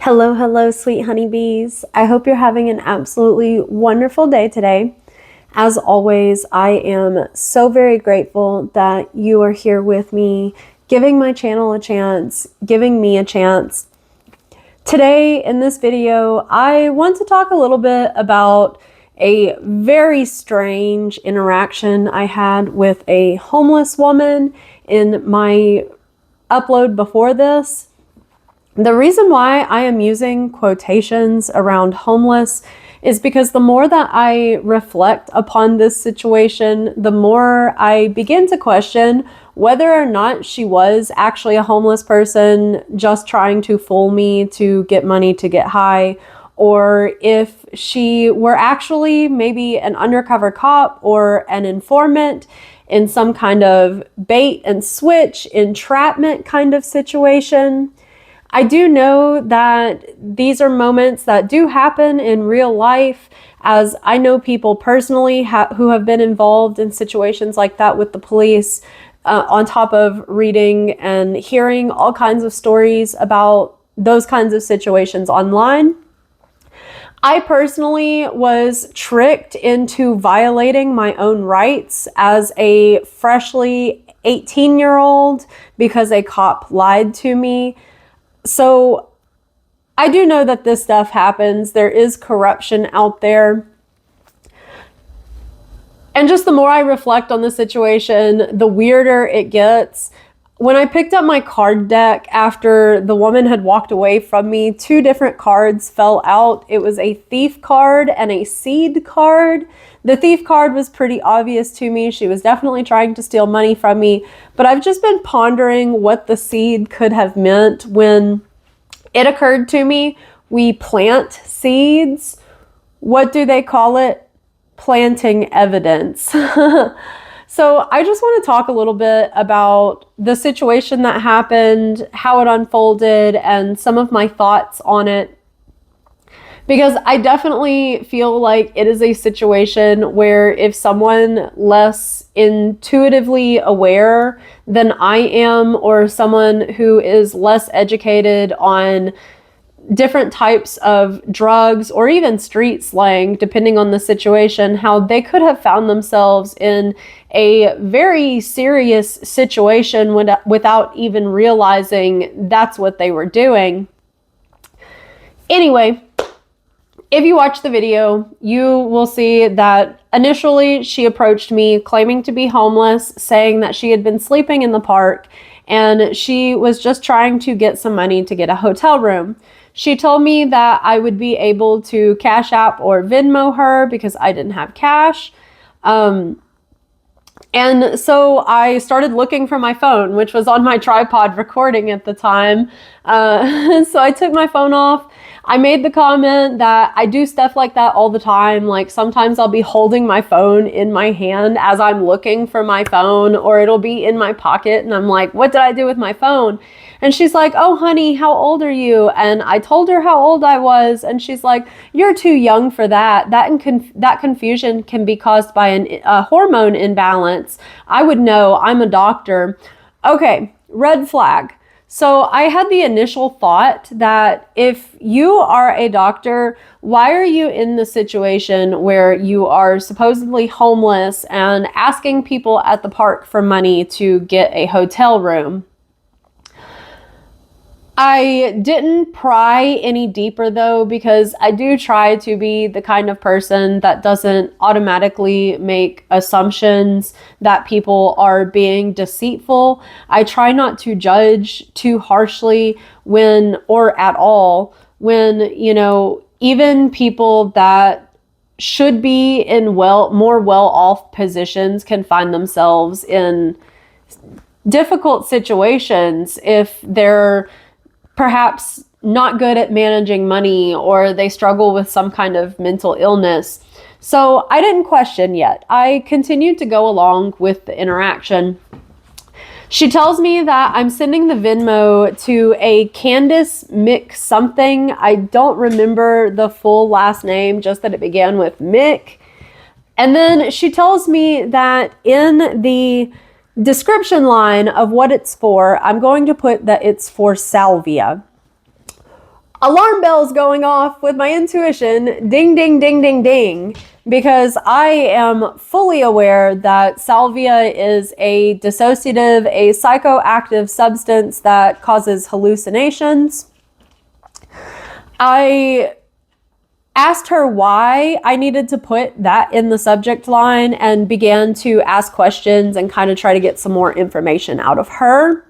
Hello, hello, sweet honeybees. I hope you're having an absolutely wonderful day today. As always, I am so very grateful that you are here with me, giving my channel a chance, giving me a chance. Today, in this video, I want to talk a little bit about a very strange interaction I had with a homeless woman in my upload before this. The reason why I am using quotations around homeless is because the more that I reflect upon this situation, the more I begin to question whether or not she was actually a homeless person just trying to fool me to get money to get high, or if she were actually maybe an undercover cop or an informant in some kind of bait and switch entrapment kind of situation. I do know that these are moments that do happen in real life, as I know people personally who have been involved in situations like that with the police, on top of reading and hearing all kinds of stories about those kinds of situations online. I personally was tricked into violating my own rights as a freshly 18-year-old because a cop lied to me. So I do know that this stuff happens. There is corruption out there. And just the more I reflect on the situation, the weirder it gets. When I picked up my card deck after the woman had walked away from me, two different cards fell out. It was a thief card and a seed card. The thief card was pretty obvious to me. She was definitely trying to steal money from me. But I've just been pondering what the seed could have meant when it occurred to me, we plant seeds. What do they call it? Planting evidence. So I just want to talk a little bit about the situation that happened, how it unfolded, and some of my thoughts on it. Because I definitely feel like it is a situation where if someone less intuitively aware than I am, or someone who is less educated on different types of drugs or even street slang, depending on the situation, how they could have found themselves in a very serious situation without even realizing that's what they were doing. Anyway, if you watch the video, you will see that initially she approached me claiming to be homeless, saying that she had been sleeping in the park and she was just trying to get some money to get a hotel room. She told me that I would be able to Cash App or Venmo her because I didn't have cash. And so I started looking for my phone, which was on my tripod recording at the time. So I took my phone off. I made the comment that I do stuff like that all the time. Like sometimes I'll be holding my phone in my hand as I'm looking for my phone, or it'll be in my pocket and I'm like, what did I do with my phone? And she's like, oh, honey, how old are you? And I told her how old I was. And she's like, you're too young for that. That confusion can be caused by a hormone imbalance. I would know. I'm a doctor. Okay, red flag. So I had the initial thought that if you are a doctor, why are you in the situation where you are supposedly homeless and asking people at the park for money to get a hotel room? I didn't pry any deeper though, because I do try to be the kind of person that doesn't automatically make assumptions that people are being deceitful. I try not to judge too harshly or at all, when, even people that should be in more well-off positions can find themselves in difficult situations if they're perhaps not good at managing money, or they struggle with some kind of mental illness. So I didn't question yet. I continued to go along with the interaction. She tells me that I'm sending the Venmo to a Candace Mick something. I don't remember the full last name, just that it began with Mick. And then she tells me that in the description line of what it's for, I'm going to put that it's for salvia. alarm bells going off with my intuition, ding, ding, ding, ding, ding, because I am fully aware that salvia is a dissociative, a psychoactive substance that causes hallucinations. I asked her why I needed to put that in the subject line and began to ask questions and kind of try to get some more information out of her.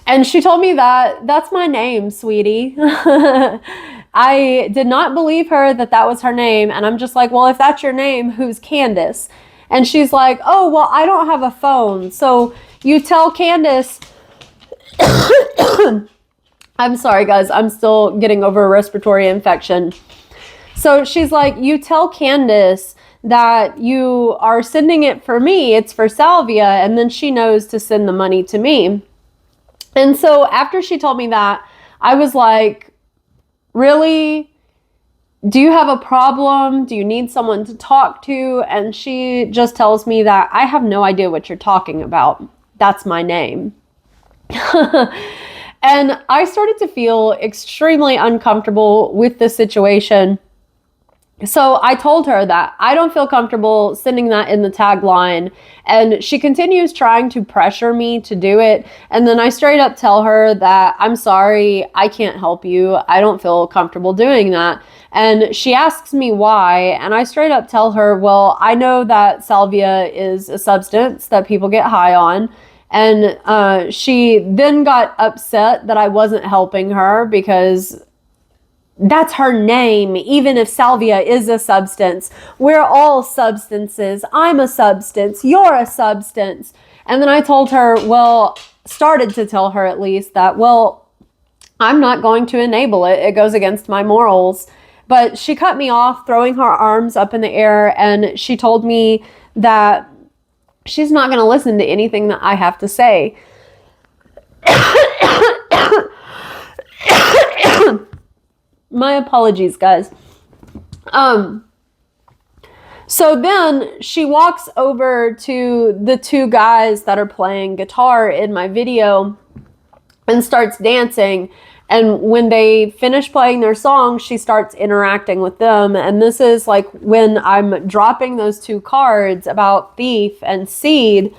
And she told me that that's my name, sweetie. I did not believe her that that was her name. And I'm just like, well, if that's your name, who's Candace? And she's like, oh, well, I don't have a phone. So you tell Candace. I'm sorry, guys. I'm still getting over a respiratory infection. So she's like, you tell Candace that you are sending it for me. It's for salvia. And then she knows to send the money to me. And so after she told me that, I was like, really? Do you have a problem? Do you need someone to talk to? And she just tells me that I have no idea what you're talking about. That's my name. And I started to feel extremely uncomfortable with the situation. So I told her that I don't feel comfortable sending that in the tagline, and she continues trying to pressure me to do it. And then I straight up tell her that I'm sorry, I can't help you. I don't feel comfortable doing that. And she asks me why, and I straight up tell her, well, I know that salvia is a substance that people get high on. And she then got upset that I wasn't helping her because that's her name, even if salvia is a substance. We're all substances. I'm a substance. You're a substance. And then I told her, well, started to tell her at least that, well, I'm not going to enable it. It goes against my morals. But she cut me off, throwing her arms up in the air, and she told me that she's not going to listen to anything that I have to say. My apologies, guys. So then she walks over to the two guys that are playing guitar in my video and starts dancing. And when they finish playing their song, she starts interacting with them. And this is like when I'm dropping those two cards about thief and seed.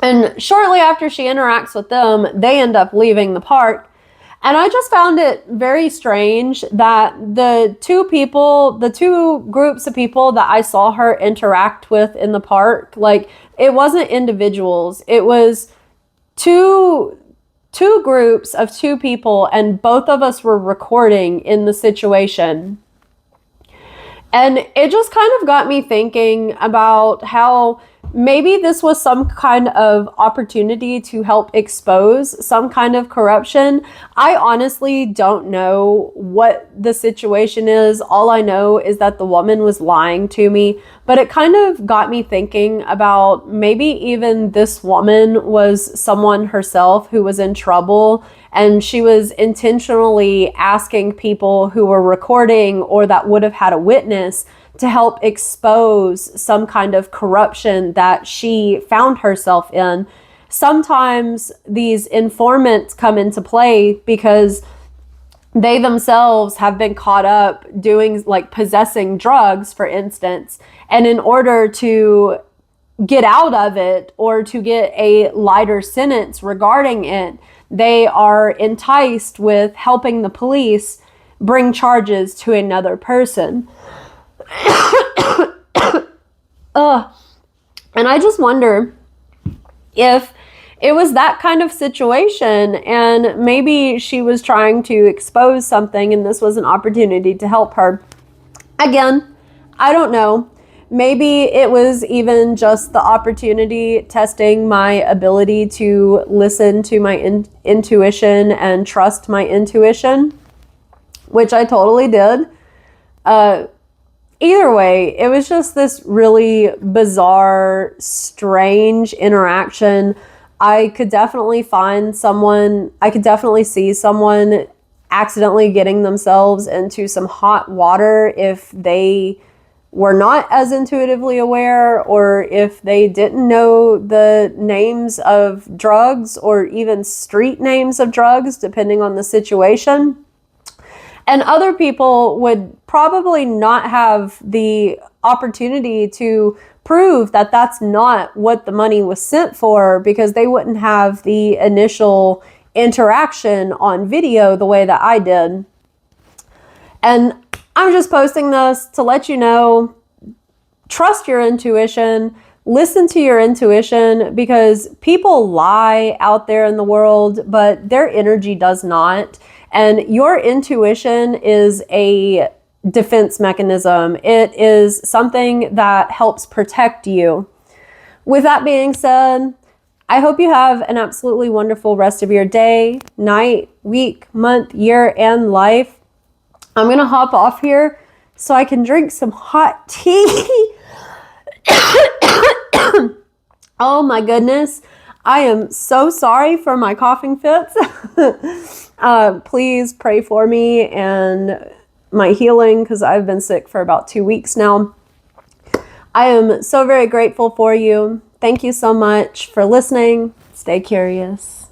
And shortly after she interacts with them, they end up leaving the park. And I just found it very strange that the two groups of people that I saw her interact with in the park, like, it wasn't individuals. It was two groups of two people, and both of us were recording in the situation. And it just kind of got me thinking about how maybe this was some kind of opportunity to help expose some kind of corruption. I honestly don't know what the situation is. All I know is that the woman was lying to me, but it kind of got me thinking about maybe even this woman was someone herself who was in trouble, and she was intentionally asking people who were recording or that would have had a witness to help expose some kind of corruption that she found herself in. Sometimes these informants come into play because they themselves have been caught up doing, like, possessing drugs, for instance. And in order to get out of it or to get a lighter sentence regarding it, they are enticed with helping the police bring charges to another person. And I just wonder if it was that kind of situation, and maybe she was trying to expose something and this was an opportunity to help her. Again, I don't know. Maybe it was even just the opportunity testing my ability to listen to my intuition and trust my intuition, which I totally did. Either way, it was just this really bizarre, strange interaction. I could definitely see someone accidentally getting themselves into some hot water if they were not as intuitively aware, or if they didn't know the names of drugs or even street names of drugs, depending on the situation. And other people would probably not have the opportunity to prove that that's not what the money was sent for, because they wouldn't have the initial interaction on video the way that I did. And I'm just posting this to let you know, trust your intuition, listen to your intuition, because people lie out there in the world, but their energy does not. And your intuition is a defense mechanism. It is something that helps protect you. With that being said, I hope you have an absolutely wonderful rest of your day, night, week, month, year, and life. I'm going to hop off here so I can drink some hot tea. Oh my goodness. I am so sorry for my coughing fits. Please pray for me and my healing, because I've been sick for about 2 weeks now. I am so very grateful for you. Thank you so much for listening. Stay curious.